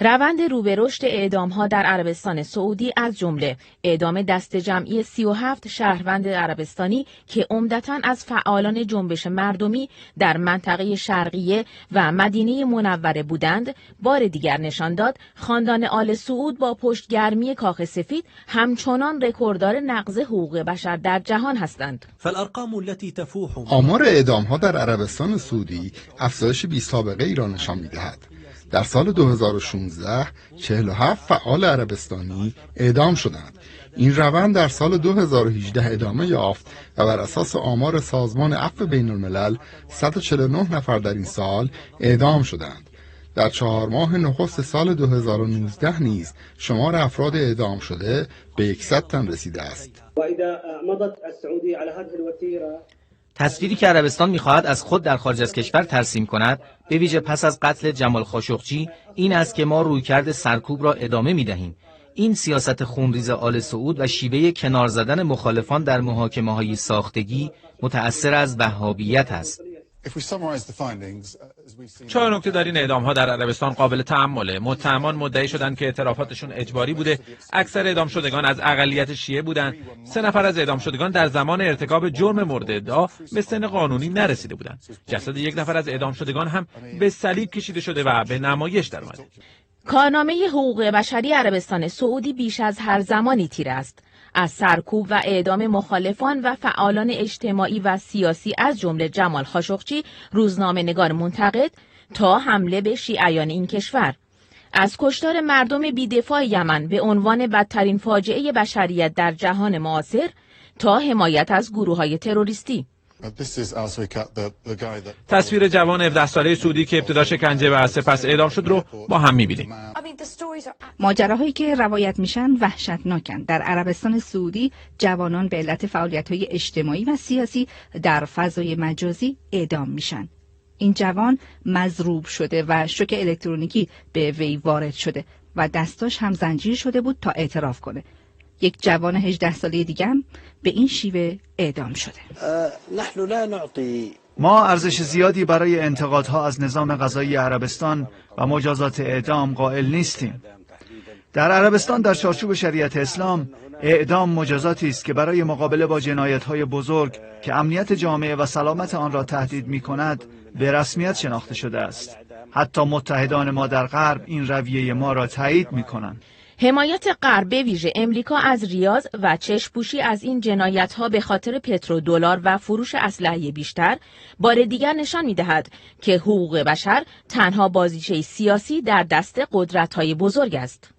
روند رو به رشد اعدام‌ها در عربستان سعودی از جمله اعدام دست جمعی 37 شهروند عربستانی که عمدتاً از فعالان جنبش مردمی در منطقه شرقیه و مدینه منوره بودند، بار دیگر نشان داد خاندان آل سعود با پشتگرمی کاخ سفید همچنان رکورددار نقض حقوق بشر در جهان هستند. آمار اعدام‌ها در عربستان سعودی افزایش بی‌سابقه‌ای را نشان می‌دهد. در سال 2016 47 فعال عربستانی اعدام شدند. این روند در سال 2018 ادامه یافت و بر اساس آمار سازمان عفو بین الملل 149 نفر در این سال اعدام شدند. در 4 ماه نخست سال 2019 نیز شمار افراد اعدام شده به 100 تن رسیده است. تصویری که عربستان می‌خواهد از خود در خارج از کشور ترسیم کند، به ویژه پس از قتل جمال خاشقچی، این است که ما رویکرد سرکوب را ادامه می‌دهیم. این سیاست خونریز آل سعود و شیوه کنار زدن مخالفان در محاکمه‌های ساختگی متأثر از وهابیت است. 4 نکته در این اعدام‌ها در عربستان قابل تأمله. متهمان مدعی شدند که اعترافاتشون اجباری بوده. اکثر اعدام شدگان از اقلیت شیعه بودند. 3 نفر از اعدام شدگان در زمان ارتکاب جرم مورد ادعا به سن قانونی نرسیده بودند. جسد 1 نفر از اعدام شدگان هم به صلیب کشیده شده و به نمایش درآمده. کارنامه حقوق بشری عربستان سعودی بیش از هر زمانی تیره است. از سرکوب و اعدام مخالفان و فعالان اجتماعی و سیاسی از جمله جمال خاشقچی، روزنامه‌نگار منتقد، تا حمله به شیعیان این کشور. از کشتار مردم بی‌دفاع یمن به عنوان بدترین فاجعه بشریت در جهان معاصر تا حمایت از گروه‌های تروریستی. تصویر جوان 17 ساله سعودی که ابتدا شکنجه و سپس اعدام شد رو با هم می‌بینیم. ماجراهایی که روایت میشن وحشتناکن. در عربستان سعودی جوانان به علت فعالیت‌های اجتماعی و سیاسی در فضای مجازی اعدام میشن. این جوان مضروب شده و شوک الکترونیکی به وی وارد شده و دستاش هم زنجیر شده بود تا اعتراف کنه. یک جوان 18 ساله دیگه هم به این شیوه اعدام شده. ما ارزش زیادی برای انتقادها از نظام قضایی عربستان و مجازات اعدام قائل نیستیم. در عربستان در چارچوب شریعت اسلام اعدام مجازاتی است که برای مقابله با جنایت‌های بزرگ که امنیت جامعه و سلامت آن را تهدید می‌کند به رسمیت شناخته شده است. حتی متحدان ما در غرب این رویه ما را تایید می‌کنند. حمایت غرب به ویژه امریکا از ریاض و چشم‌پوشی از این جنایت‌ها به خاطر پترودلار و فروش اسلحه بیشتر بار دیگر نشان می‌دهد که حقوق بشر تنها بازیچه سیاسی در دست قدرت‌های بزرگ است.